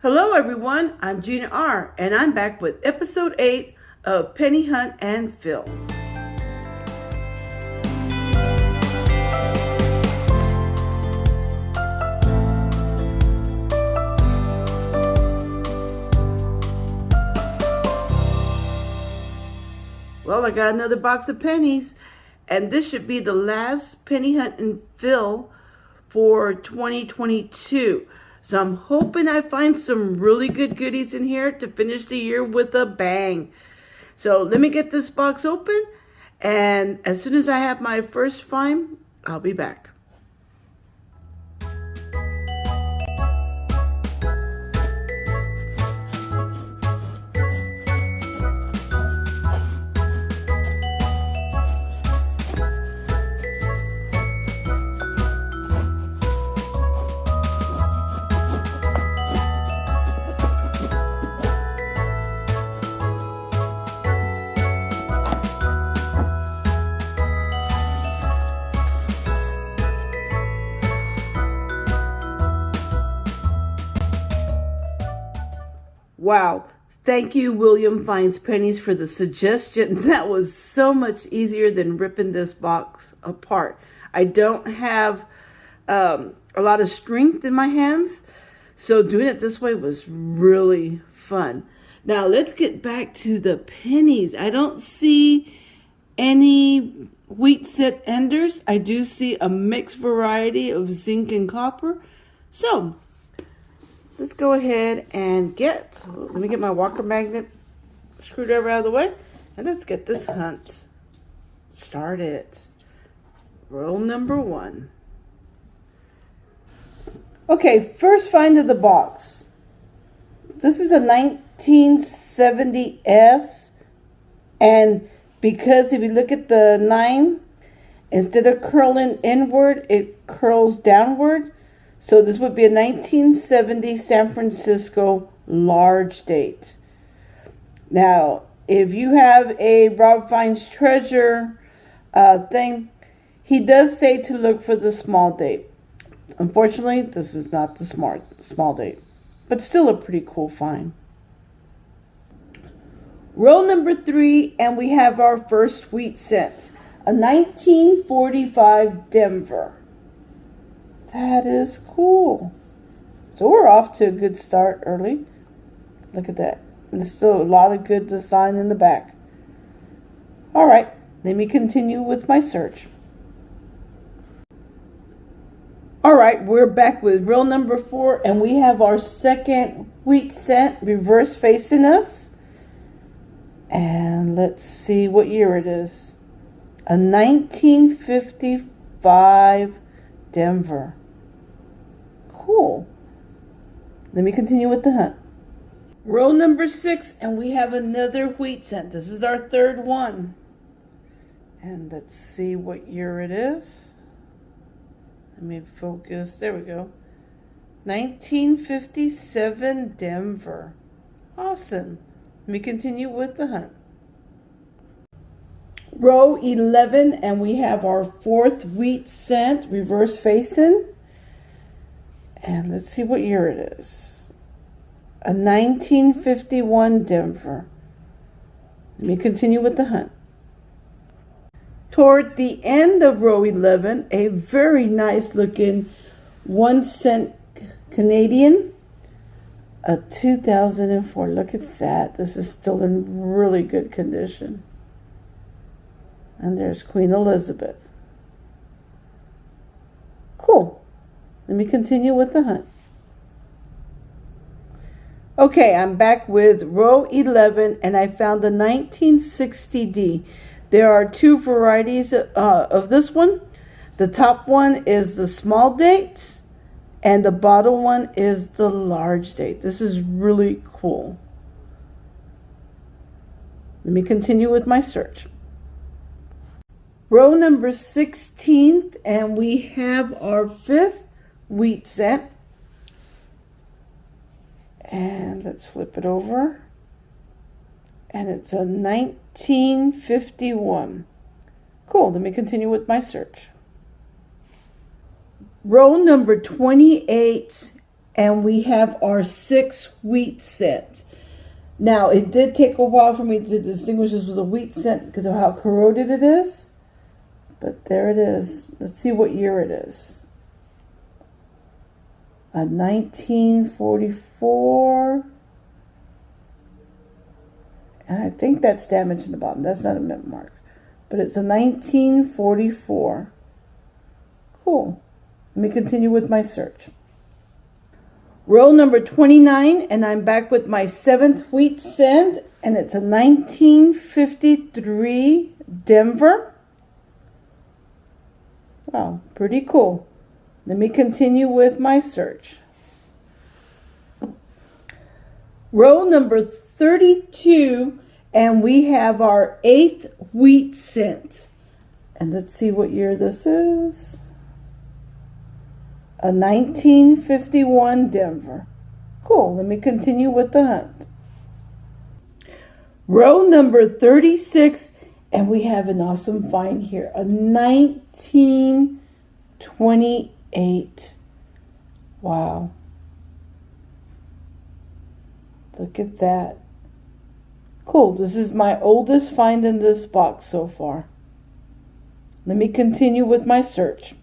Hello everyone, I'm Gina R. and I'm back with episode 8 of Penny Hunt and Phil. Well, I got another box of pennies, and this should be the last Penny Hunt and Phil for 2022. So I'm hoping I find some really good goodies in here to finish the year with a bang. So let me get this box open, and as soon as I have my first find, I'll be back. Wow. Thank you, William Finds Pennies, for the suggestion. That was so much easier than ripping this box apart. I don't have a lot of strength in my hands, so doing it this way was really fun. Now, let's get back to the pennies. I don't see any wheat set enders. I do see a mixed variety of zinc and copper. So let's go ahead and let me get my Walker magnet screwdriver out of the way, and let's get this hunt started. Roll number 1. Okay, first find of the box. This is a 1970S, and because if you look at the 9, instead of curling inward, it curls downward. So this would be a 1970 San Francisco large date. Now, if you have a Rob Finds Treasure thing, he does say to look for the small date. Unfortunately, this is not the small date, but still a pretty cool find. Roll number 3, and we have our first wheat cent, a 1945 Denver. That is cool. So we're off to a good start early. Look at that. And there's still a lot of good design in the back. All right, let me continue with my search. All right, we're back with roll number 4, and we have our second wheat cent reverse facing us. And let's see what year it is. A 1955 Denver. Cool. Let me continue with the hunt. Row number 6, and we have another wheat cent. This is our third one. And let's see what year it is. Let me focus. There we go. 1957 Denver. Awesome. Let me continue with the hunt. Row 11, and we have our fourth wheat cent reverse facing. And let's see what year it is. A 1951 Denver. Let me continue with the hunt. Toward the end of row 11, a very nice looking 1 cent Canadian. A 2004. Look at that. This is still in really good condition. And there's Queen Elizabeth. Cool. Let me continue with the hunt. Okay, I'm back with row 11, and I found the 1960D. There are 2 varieties of this one. The top one is the small date, and the bottom one is the large date. This is really cool. Let me continue with my search. Row number 16th, and we have our 5th wheat cent. And let's flip it over. And it's a 1951. Cool, let me continue with my search. Row number 28, and we have our 6 wheat cent. Now, it did take a while for me to distinguish this was a wheat cent because of how corroded it is. But there it is. Let's see what year it is. A 1944. And I think that's damaged in the bottom. That's not a mint mark. But it's a 1944. Cool. Let me continue with my search. Row number 29, and I'm back with my 7th wheat cent, and it's a 1953 Denver. Wow, pretty cool. Let me continue with my search. Row number 32, and we have our 8th wheat cent. And let's see what year this is. A 1951 Denver. Cool, let me continue with the hunt. Row number 36, and we have an awesome find here. A 1928. Wow. Look at that. Cool, this is my oldest find in this box so far. Let me continue with my search.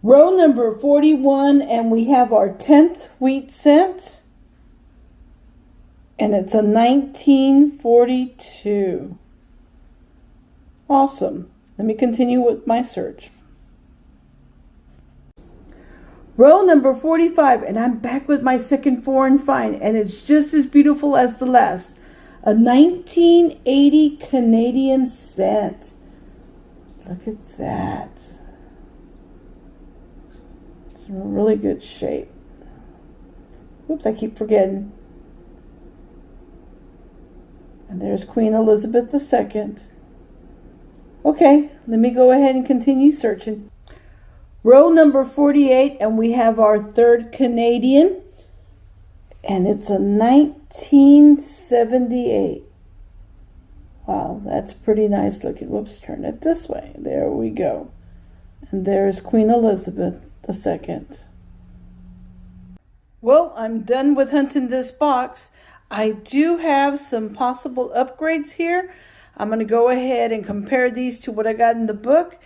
Row number 41, and we have our 10th wheat cent, and it's a 1942. Awesome. Let me continue with my search. Row number 45, and I'm back with my second foreign find, and it's just as beautiful as the last. A 1980 Canadian cent. Look at that. It's in really good shape. Oops, I keep forgetting. And there's Queen Elizabeth II. Okay, let me go ahead and continue searching. Row number 48, and we have our 3rd Canadian, and it's a 1978. Wow, that's pretty nice looking. Whoops, turn it this way. There we go. And there's Queen Elizabeth II. Well, I'm done with hunting this box. I do have some possible upgrades here. I'm going to go ahead and compare these to what I got in the book,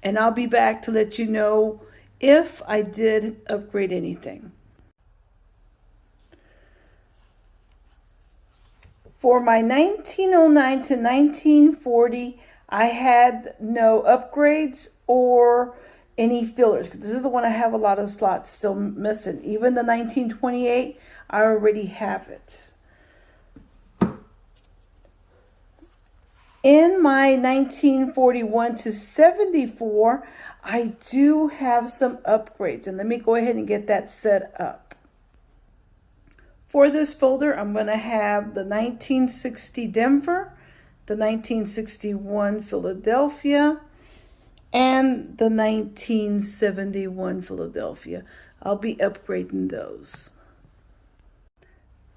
and I'll be back to let you know if I did upgrade anything. For my 1909 to 1940, I had no upgrades or any fillers, because this is the one I have a lot of slots still missing. Even the 1928, I already have it. In my 1941 to 74, I do have some upgrades, and let me go ahead and get that set up. For this folder, I'm going to have the 1960 Denver, the 1961 Philadelphia, and the 1971 Philadelphia. I'll be upgrading those.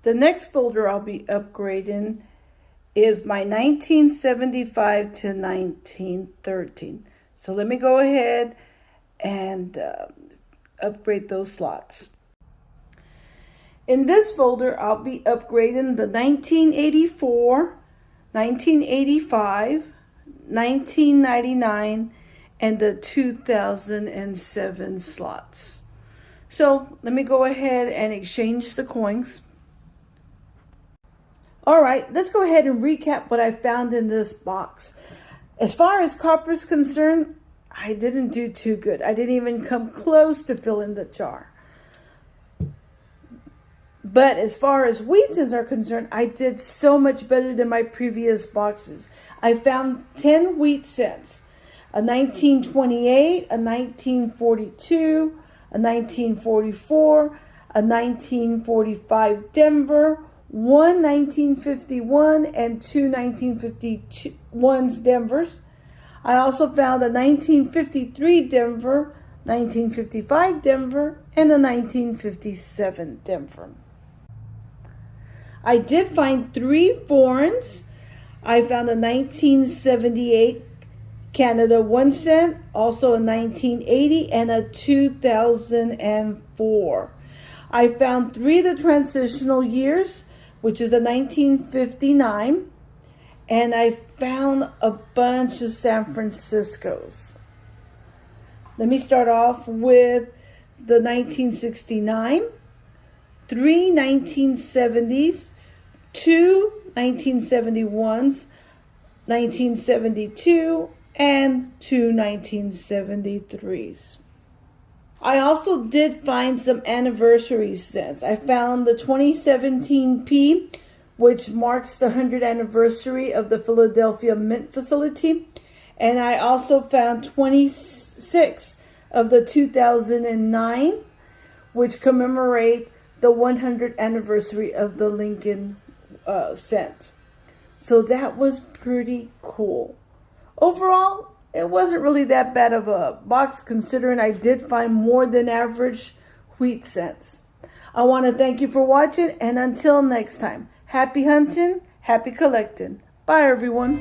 The next folder I'll be upgrading is my 1975 to 1913. So let me go ahead and upgrade those slots. In this folder, I'll be upgrading the 1984, 1985, 1999, and the 2007 slots. So let me go ahead and exchange the coins. All right, let's go ahead and recap what I found in this box. As far as copper is concerned, I didn't do too good. I didn't even come close to filling the jar. But as far as wheats are concerned, I did so much better than my previous boxes. I found 10 wheat cents, a 1928, a 1942, a 1944, a 1945 Denver, one 1951, and two 1951's Denvers. I also found a 1953 Denver, 1955 Denver, and a 1957 Denver. I did find 3 foreigns. I found a 1978 Canada 1 cent, also a 1980 and a 2004. I found 3 of the transitional years, which is a 1959, and I found a bunch of San Franciscos. Let me start off with the 1969, 3 1970s, 2 1971s, 1972, and 2 1973s. I also did find some anniversary cents. I found the 2017 P, which marks the 100th anniversary of the Philadelphia Mint Facility. And I also found 26 of the 2009, which commemorate the 100th anniversary of the Lincoln cent. So that was pretty cool. Overall, it wasn't really that bad of a box, considering I did find more than average wheat cents. I want to thank you for watching, and until next time, happy hunting, happy collecting. Bye, everyone.